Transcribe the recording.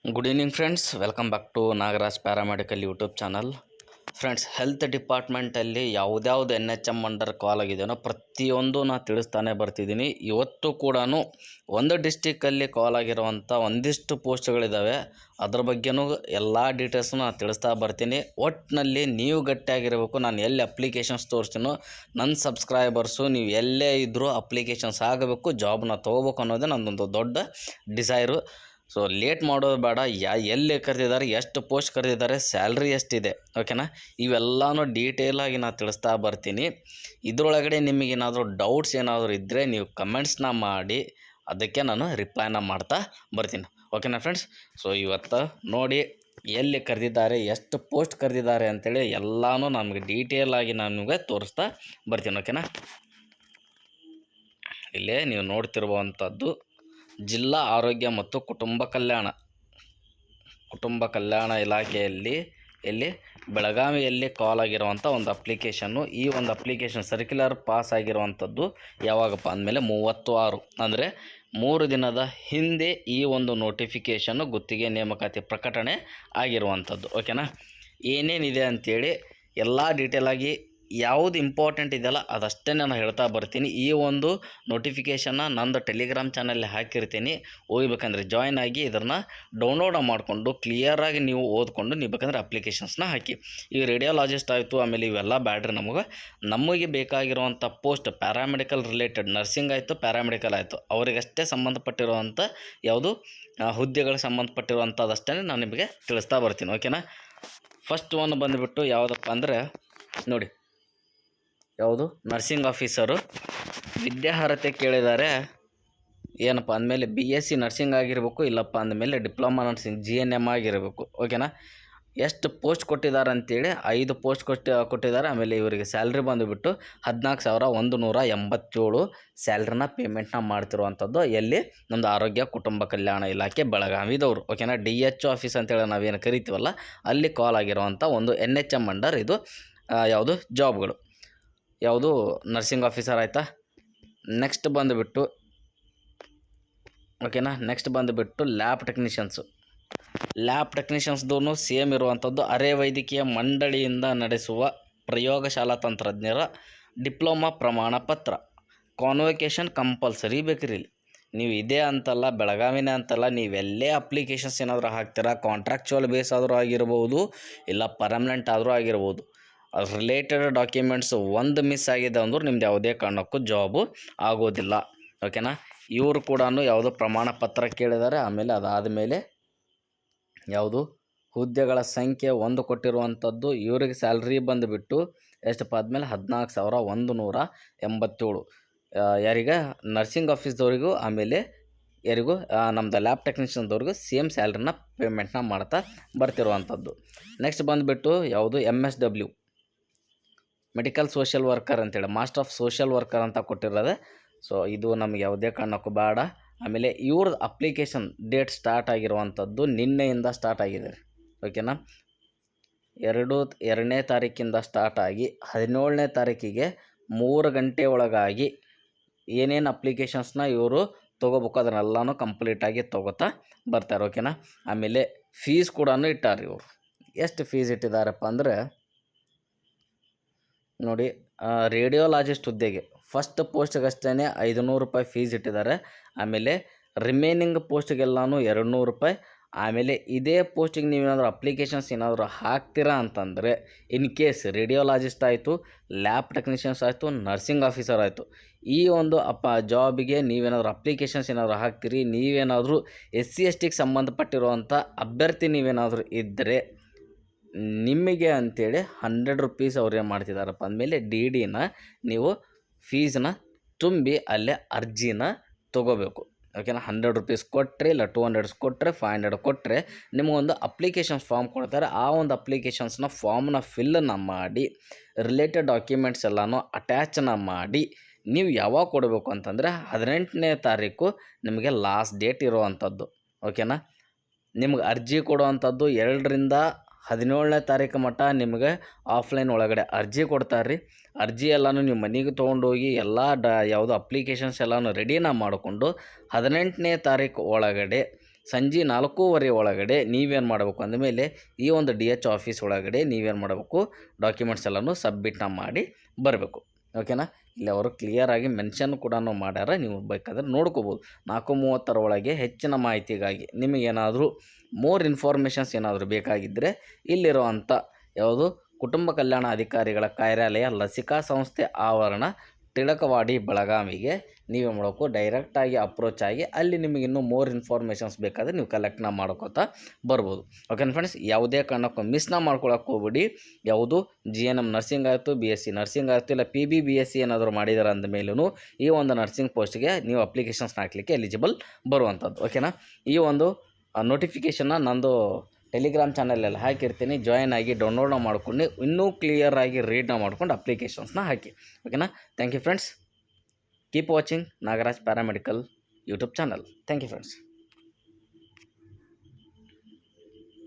Good evening friends, welcome back to Nagaraj paramedical YouTube channel. Friends, health ಡಿಪಾರ್ಟ್ಮೆಂಟಲ್ಲಿ ಯಾವುದ್ಯಾವುದು NHM under call ಆಗಿದೆಯೋ ಪ್ರತಿಯೊಂದು ನಾನು ತಿಳಿಸ್ತಾನೆ ಬರ್ತಿದ್ದೀನಿ. ಇವತ್ತು ಕೂಡ ಒಂದು ಡಿಸ್ಟಿಕ್ಕಲ್ಲಿ ಕಾಲ್ ಆಗಿರುವಂಥ ಒಂದಿಷ್ಟು ಪೋಸ್ಟ್ಗಳಿದ್ದಾವೆ. ಅದ್ರ ಬಗ್ಗೆನೂ ಎಲ್ಲ ಡೀಟೇಲ್ಸ್ನು ನಾನು ತಿಳಿಸ್ತಾ ಬರ್ತೀನಿ. ಒಟ್ಟಿನಲ್ಲಿ ನೀವು ಗಟ್ಟಿಯಾಗಿರಬೇಕು. ನಾನು ಎಲ್ಲಿ ಅಪ್ಲಿಕೇಶನ್ಸ್ ತೋರಿಸ್ತೀನೋ ನನ್ನ ಸಬ್ಸ್ಕ್ರೈಬರ್ಸು ನೀವು ಎಲ್ಲೇ ಇದ್ದರೂ ಅಪ್ಲಿಕೇಶನ್ಸ್ ಆಗಬೇಕು, ಜಾಬ್ನ ತೊಗೋಬೇಕು ಅನ್ನೋದೇ ನನ್ನದೊಂದು ದೊಡ್ಡ ಡಿಸೈರು. ಸೊ ಲೇಟ್ ಮಾಡೋದು ಬೇಡ. ಎಲ್ಲಿ ಕರೆದಿದ್ದಾರೆ, ಎಷ್ಟು ಪೋಸ್ಟ್ ಕರೆದಿದ್ದಾರೆ, ಸ್ಯಾಲ್ರಿ ಎಷ್ಟಿದೆ, ಓಕೆನಾ, ಇವೆಲ್ಲನೂ ಡೀಟೇಲಾಗಿ ನಾನು ತಿಳಿಸ್ತಾ ಬರ್ತೀನಿ. ಇದರೊಳಗಡೆ ನಿಮಗೇನಾದರೂ ಡೌಟ್ಸ್ ಏನಾದರೂ ಇದ್ದರೆ ನೀವು ಕಮೆಂಟ್ಸ್ನ ಮಾಡಿ, ಅದಕ್ಕೆ ನಾನು ರಿಪ್ಲೈನ ಮಾಡ್ತಾ ಬರ್ತೀನಿ. ಓಕೆನಾ ಫ್ರೆಂಡ್ಸ್? ಸೊ ಇವತ್ತು ನೋಡಿ ಎಲ್ಲಿ ಕರೆದಿದ್ದಾರೆ, ಎಷ್ಟು ಪೋಸ್ಟ್ ಕರೆದಿದ್ದಾರೆ ಅಂತೇಳಿ ಎಲ್ಲನೂ ನಮಗೆ ಡೀಟೇಲಾಗಿ ನಾನು ನಿಮಗೆ ತೋರಿಸ್ತಾ ಬರ್ತೀನಿ. ಓಕೆನಾ? ಇಲ್ಲೇ ನೀವು ನೋಡ್ತಿರುವಂಥದ್ದು ಜಿಲ್ಲಾ ಆರೋಗ್ಯ ಮತ್ತು ಕುಟುಂಬ ಕಲ್ಯಾಣ ಇಲಾಖೆಯಲ್ಲಿ ಬೆಳಗಾವಿಯಲ್ಲಿ ಕಾಲ್ ಆಗಿರುವಂಥ ಒಂದು ಅಪ್ಲಿಕೇಶನ್ನು. ಈ ಒಂದು ಅಪ್ಲಿಕೇಶನ್ ಸರ್ಕ್ಯುಲರ್ ಪಾಸ್ ಆಗಿರುವಂಥದ್ದು ಯಾವಾಗಪ್ಪ ಅಂದಮೇಲೆ 36 ಅಂದರೆ 3 ದಿನದ ಹಿಂದೆ ಈ ಒಂದು ನೋಟಿಫಿಕೇಷನ್ನು ಗುತ್ತಿಗೆ ನೇಮಕಾತಿ ಪ್ರಕಟಣೆ ಆಗಿರುವಂಥದ್ದು. ಓಕೆನಾ? ಏನೇನಿದೆ ಅಂಥೇಳಿ ಎಲ್ಲ ಡೀಟೇಲಾಗಿ ಯಾವುದು ಇಂಪಾರ್ಟೆಂಟ್ ಇದೆಯಲ್ಲ ಅದಷ್ಟೇ ನಾನು ಹೇಳ್ತಾ ಬರ್ತೀನಿ. ಈ ಒಂದು ನೋಟಿಫಿಕೇಷನ್ನ ನಂದು ಟೆಲಿಗ್ರಾಮ್ ಚಾನಲ್ಲಿ ಹಾಕಿರ್ತೀನಿ. ಹೋಗ್ಬೇಕಂದ್ರೆ ಜಾಯ್ನ್ ಆಗಿ ಇದನ್ನು ಡೌನ್ಲೋಡ್ ಮಾಡಿಕೊಂಡು ಕ್ಲಿಯರಾಗಿ ನೀವು ಓದ್ಕೊಂಡು ನೀವು ಬೇಕಂದ್ರೆ ಅಪ್ಲಿಕೇಶನ್ಸ್ನ ಹಾಕಿ. ಈ ರೇಡಿಯೋಲಾಜಿಸ್ಟ್ ಆಯಿತು, ಆಮೇಲೆ ಇವೆಲ್ಲ ಬ್ಯಾಡ್ರಿ ನಮಗೆ ಬೇಕಾಗಿರುವಂಥ ಪೋಸ್ಟ್ ಪ್ಯಾರಾಮೆಡಿಕಲ್ ರಿಲೇಟೆಡ್, ನರ್ಸಿಂಗ್ ಆಯಿತು, ಪ್ಯಾರಾಮೆಡಿಕಲ್ ಆಯಿತು, ಅವರಿಗಷ್ಟೇ ಸಂಬಂಧಪಟ್ಟಿರುವಂಥ ಯಾವುದು ಹುದ್ದೆಗಳಿಗೆ ಸಂಬಂಧಪಟ್ಟಿರುವಂಥದ್ದಷ್ಟೇ ನಾನು ನಿಮಗೆ ತಿಳಿಸ್ತಾ ಬರ್ತೀನಿ. ಓಕೆನಾ? ಫಸ್ಟ್ ಒನ್ ಬಂದುಬಿಟ್ಟು ಯಾವುದಪ್ಪ ಅಂದರೆ ನೋಡಿ, ಯಾವುದು ನರ್ಸಿಂಗ್ ಆಫೀಸರು ವಿದ್ಯಾರ್ಹತೆ ಕೇಳಿದ್ದಾರೆ. ಏನಪ್ಪ ಅಂದಮೇಲೆ BSc ನರ್ಸಿಂಗ್ ಆಗಿರಬೇಕು, ಇಲ್ಲಪ್ಪ ಅಂದಮೇಲೆ ಡಿಪ್ಲೊಮಾ ನರ್ಸಿಂಗ್ GNM ಆಗಿರಬೇಕು. ಓಕೆನಾ? ಎಷ್ಟು ಪೋಸ್ಟ್ ಕೊಟ್ಟಿದ್ದಾರೆ ಅಂತೇಳಿ 5 ಪೋಸ್ಟ್ ಕೊಟ್ಟಿದ್ದಾರೆ. ಆಮೇಲೆ ಇವರಿಗೆ ಸ್ಯಾಲ್ರಿ ಬಂದುಬಿಟ್ಟು 14,187 ಸ್ಯಾಲ್ರಿನ ಪೇಮೆಂಟ್ನ ಮಾಡ್ತಿರುವಂಥದ್ದು. ಎಲ್ಲಿ? ನಮ್ಮದು ಆರೋಗ್ಯ ಕುಟುಂಬ ಕಲ್ಯಾಣ ಇಲಾಖೆ ಬೆಳಗಾವಿದವರು. ಓಕೆನಾ? DHO ಆಫೀಸ್ ಅಂತೇಳಿ ನಾವೇನು ಕರಿತೀವಲ್ಲ, ಅಲ್ಲಿ ಕಾಲ್ ಆಗಿರುವಂಥ ಒಂದು NHM ಅಂಡರ್ ಇದು ಯಾವುದು ಜಾಬ್ಗಳು. ಯಾವುದು ನರ್ಸಿಂಗ್ ಆಫೀಸರ್ ಆಯಿತಾ. ನೆಕ್ಸ್ಟ್ ಬಂದುಬಿಟ್ಟು ಓಕೆನಾ, ನೆಕ್ಸ್ಟ್ ಬಂದುಬಿಟ್ಟು ಲ್ಯಾಬ್ ಟೆಕ್ನಿಷಿಯನ್ಸ್ದೂ ಸೇಮ್ ಇರುವಂಥದ್ದು. ಅರೆ ವೈದ್ಯಕೀಯ ಮಂಡಳಿಯಿಂದ ನಡೆಸುವ ಪ್ರಯೋಗಶಾಲಾ ತಂತ್ರಜ್ಞರ ಡಿಪ್ಲೊಮಾ ಪ್ರಮಾಣ ಪತ್ರ, ಕಾನ್ವೊಕೇಶನ್ ಕಂಪಲ್ಸರಿ ಬೇಕ್ರಿ. ನೀವು ಇದೇ ಅಂತಲ್ಲ, ಬೆಳಗಾವಿನೇ ಅಂತಲ್ಲ, ನೀವೆಲ್ಲೇ ಅಪ್ಲಿಕೇಶನ್ಸ್ ಏನಾದರೂ ಹಾಕ್ತೀರಾ, ಕಾಂಟ್ರಾಕ್ಚುವಲ್ ಬೇಸ್ ಆದರೂ ಆಗಿರ್ಬೋದು, ಇಲ್ಲ ಪರ್ಮನೆಂಟ್ ಆದರೂ ಆಗಿರ್ಬೋದು, ರಿಲೇಟೆಡ್ ಡಾಕ್ಯುಮೆಂಟ್ಸ್ ಒಂದು ಮಿಸ್ ಆಗಿದೆ ಅಂದ್ರೆ ನಿಮ್ದು ಯಾವುದೇ ಕಾರಣಕ್ಕೂ ಜಾಬು ಆಗೋದಿಲ್ಲ. ಓಕೆನಾ? ಇವರು ಕೂಡ ಯಾವುದೋ ಪ್ರಮಾಣ ಪತ್ರ ಕೇಳಿದ್ದಾರೆ. ಆಮೇಲೆ ಅದಾದಮೇಲೆ ಯಾವುದು ಹುದ್ದೆಗಳ ಸಂಖ್ಯೆ 1 ಕೊಟ್ಟಿರುವಂಥದ್ದು. ಇವರಿಗೆ ಸ್ಯಾಲ್ರಿ ಬಂದುಬಿಟ್ಟು ಎಷ್ಟಪ್ಪ ಆದಮೇಲೆ 14,187. ಯಾರಿಗೆ? ನರ್ಸಿಂಗ್ ಆಫೀಸ್ದವ್ರಿಗೂ ಆಮೇಲೆ ಯಾರಿಗೂ ನಮ್ಮದು ಲ್ಯಾಬ್ ಟೆಕ್ನಿಷಿಯನ್ದವ್ರಿಗೂ ಸೇಮ್ ಸ್ಯಾಲ್ರಿನ ಪೇಮೆಂಟ್ನ ಮಾಡ್ತಾ ಬರ್ತಿರುವಂಥದ್ದು. ನೆಕ್ಸ್ಟ್ ಬಂದುಬಿಟ್ಟು ಯಾವುದು MSW ಮೆಡಿಕಲ್ ಸೋಷಿಯಲ್ ವರ್ಕರ್ ಅಂತೇಳಿ, ಮಾಸ್ಟರ್ ಆಫ್ ಸೋಷಿಯಲ್ ವರ್ಕರ್ ಅಂತ ಕೊಟ್ಟಿರೋದೆ. ಸೊ ಇದು ನಮಗೆ ಯಾವುದೇ ಕಾರಣಕ್ಕೂ ಬೇಡ. ಆಮೇಲೆ ಇವ್ರದ್ದು ಅಪ್ಲಿಕೇಶನ್ ಡೇಟ್ ಸ್ಟಾರ್ಟ್ ಆಗಿರುವಂಥದ್ದು ನಿನ್ನೆಯಿಂದ ಸ್ಟಾರ್ಟ್ ಆಗಿದೆ. ಓಕೆನಾ? 2ನೇ ತಾರೀಕಿಂದ ಸ್ಟಾರ್ಟ್ ಆಗಿ 17ನೇ ತಾರೀಕಿಗೆ 3 ಗಂಟೆ ಒಳಗಾಗಿ ಏನೇನು ಅಪ್ಲಿಕೇಶನ್ಸ್ನ ಇವರು ತೊಗೋಬೇಕು ಅದನ್ನೆಲ್ಲನೂ ಕಂಪ್ಲೀಟಾಗಿ ತೊಗೋತಾ ಬರ್ತಾರೆ. ಓಕೆನಾ? ಆಮೇಲೆ ಫೀಸ್ ಕೂಡ ಇಟ್ಟಾರೆ ಇವರು. ಎಷ್ಟು ಫೀಸ್ ಇಟ್ಟಿದ್ದಾರಪ್ಪ ಅಂದರೆ ನೋಡಿ, ರೇಡಿಯೋಲಾಜಿಸ್ಟ್ ಹುದ್ದೆಗೆ ಫಸ್ಟ್ ಪೋಸ್ಟ್ಗಷ್ಟೇ 500 ರೂಪಾಯಿ ಫೀಸ್ ಇಟ್ಟಿದ್ದಾರೆ. ಆಮೇಲೆ ರಿಮೈನಿಂಗ್ ಪೋಸ್ಟ್ಗೆಲ್ಲನೂ 200 ರೂಪಾಯಿ. ಆಮೇಲೆ ಇದೇ ಪೋಸ್ಟಿಗೆ ನೀವೇನಾದರೂ ಅಪ್ಲಿಕೇಶನ್ಸ್ ಏನಾದರೂ ಹಾಕ್ತೀರಾ ಅಂತಂದರೆ, ಇನ್ ಕೇಸ್ ರೇಡಿಯೋಲಾಜಿಸ್ಟ್ ಆಯಿತು, ಲ್ಯಾಬ್ ಟೆಕ್ನಿಷಿಯನ್ಸ್ ಆಯಿತು, ನರ್ಸಿಂಗ್ ಆಫೀಸರ್ ಆಯಿತು, ಈ ಒಂದು ಜಾಬಿಗೆ ನೀವೇನಾದರೂ ಅಪ್ಲಿಕೇಶನ್ಸ್ ಏನಾದರೂ ಹಾಕ್ತೀರಿ, ನೀವೇನಾದರೂ SC ST ಸಂಬಂಧಪಟ್ಟಿರುವಂಥ ಅಭ್ಯರ್ಥಿ ನೀವೇನಾದರೂ ಇದ್ದರೆ ನಿಮಗೆ ಅಂಥೇಳಿ 100 ರೂಪೀಸ್ ಅವ್ರು ಏನು ಮಾಡ್ತಿದ್ದಾರಪ್ಪ ಅಂದಮೇಲೆ DDನ ನೀವು ಫೀಸ್ನ ತುಂಬಿ ಅಲ್ಲೇ ಅರ್ಜಿನ ತೊಗೋಬೇಕು. ಓಕೆನಾ? 100 ರೂಪೀಸ್ ಕೊಟ್ಟರೆ, ಇಲ್ಲ 200 ಕೊಟ್ಟರೆ, 500 ಕೊಟ್ಟರೆ ನಿಮಗೊಂದು ಅಪ್ಲಿಕೇಶನ್ಸ್ ಫಾರ್ಮ್ ಕೊಡ್ತಾರೆ. ಆ ಒಂದು ಅಪ್ಲಿಕೇಶನ್ಸ್ನ ಫಾರ್ಮ್ನ ಫಿಲ್ಲನ್ನು ಮಾಡಿ ರಿಲೇಟೆಡ್ ಡಾಕ್ಯುಮೆಂಟ್ಸ್ ಎಲ್ಲನೂ ಅಟ್ಯಾಚನ್ನ ಮಾಡಿ ನೀವು ಯಾವಾಗ ಕೊಡಬೇಕು ಅಂತಂದರೆ 18ನೇ ತಾರೀಕು ನಿಮಗೆ ಲಾಸ್ಟ್ ಡೇಟ್ ಇರುವಂಥದ್ದು. ಓಕೆನಾ? ನಿಮ್ಗೆ ಅರ್ಜಿ ಕೊಡುವಂಥದ್ದು 2ರಿಂದ 17ನೇ ತಾರೀಕು ಮಟ್ಟ ನಿಮಗೆ ಆಫ್ಲೈನ್ ಒಳಗಡೆ ಅರ್ಜಿ ಕೊಡ್ತಾರೆ ರೀ. ಅರ್ಜಿ ಎಲ್ಲನೂ ನೀವು ಮನೆಗೆ ತೊಗೊಂಡೋಗಿ ಎಲ್ಲ ಯಾವುದು ಅಪ್ಲಿಕೇಶನ್ಸ್ ಎಲ್ಲನೂ ರೆಡಿನ ಮಾಡಿಕೊಂಡು 18ನೇ ತಾರೀಕು ಒಳಗಡೆ ಸಂಜೆ 4:15 ಒಳಗಡೆ ನೀವೇನು ಮಾಡಬೇಕು ಅಂದಮೇಲೆ ಈ ಒಂದು DH ಆಫೀಸ್ ಒಳಗಡೆ ನೀವೇನು ಮಾಡಬೇಕು, ಡಾಕ್ಯುಮೆಂಟ್ಸ್ ಎಲ್ಲನೂ ಸಬ್ಮಿಟ್ನ ಮಾಡಿ ಬರಬೇಕು. ಓಕೆನಾ. ಇಲ್ಲಿ ಅವರು ಕ್ಲಿಯರಾಗಿ ಮೆನ್ಷನ್ ಕೂಡ ಮಾಡ್ಯಾರ, ನೀವು ಬೇಕಾದ್ರೆ ನೋಡ್ಕೋಬೋದು. 4:30 ಒಳಗೆ ಹೆಚ್ಚಿನ ಮಾಹಿತಿಗಾಗಿ ನಿಮಗೇನಾದರೂ ಮೋರ್ ಇನ್ಫಾರ್ಮೇಷನ್ಸ್ ಏನಾದರೂ ಬೇಕಾಗಿದ್ದರೆ ಇಲ್ಲಿರುವಂಥ ಯಾವುದು ಕುಟುಂಬ ಕಲ್ಯಾಣ ಅಧಿಕಾರಿಗಳ ಕಾರ್ಯಾಲಯ, ಲಸಿಕಾ ಸಂಸ್ಥೆ ಆವರಣ, ಟಿಳಕವಾಡಿ, ಬೆಳಗಾವಿಗೆ ನೀವೇ ಮಾಡೋಕ್ಕೂ ಡೈರೆಕ್ಟಾಗಿ ಅಪ್ರೋಚ್ ಆಗಿ ಅಲ್ಲಿ ನಿಮಗೆ ಇನ್ನೂ ಮೋರ್ ಇನ್ಫಾರ್ಮೇಷನ್ಸ್ ಬೇಕಾದರೆ ನೀವು ಕಲೆಕ್ಟ್ನ ಮಾಡ್ಕೋತಾ ಬರ್ಬೋದು. ಓಕೆನಾ ಫ್ರೆಂಡ್ಸ್, ಯಾವುದೇ ಕಾರಣಕ್ಕೂ ಮಿಸ್ನ ಮಾಡ್ಕೊಳಕ್ಕೆ ಹೋಗ್ಬಿಡಿ. ಯಾವುದು GNM ನರ್ಸಿಂಗ್ ಆಯಿತು, BSc ನರ್ಸಿಂಗ್ ಆಯಿತು, ಇಲ್ಲ PB-BSc ಏನಾದರೂ ಮಾಡಿದಾರೆ ಅಂದ ಮೇಲೂ ಈ ಒಂದು ನರ್ಸಿಂಗ್ ಪೋಸ್ಟ್ಗೆ ನೀವು ಅಪ್ಲಿಕೇಶನ್ಸ್ನ ಹಾಕಲಿಕ್ಕೆ ಎಲಿಜಿಬಲ್ ಬರುವಂಥದ್ದು. ಓಕೆನಾ. ಈ ಒಂದು ನೋಟಿಫಿಕೇಷನ್ನ ನಂದು ಟೆಲಿಗ್ರಾಮ್ ಚಾನಲಲ್ಲಿ ಹಾಕಿರ್ತೀನಿ, ಜಾಯಿನ್ ಆಗಿ ಡೌನ್ಲೋಡ್ನ ಮಾಡ್ಕೊಂಡು ಇನ್ನೂ ಕ್ಲಿಯರಾಗಿ ರೀಡ್ನ ಮಾಡ್ಕೊಂಡು ಅಪ್ಲಿಕೇಶನ್ಸ್ನ ಹಾಕಿ. ಓಕೆನಾ. Thank you friends. Keep watching Nagaraj paramedical YouTube channel. Thank you friends.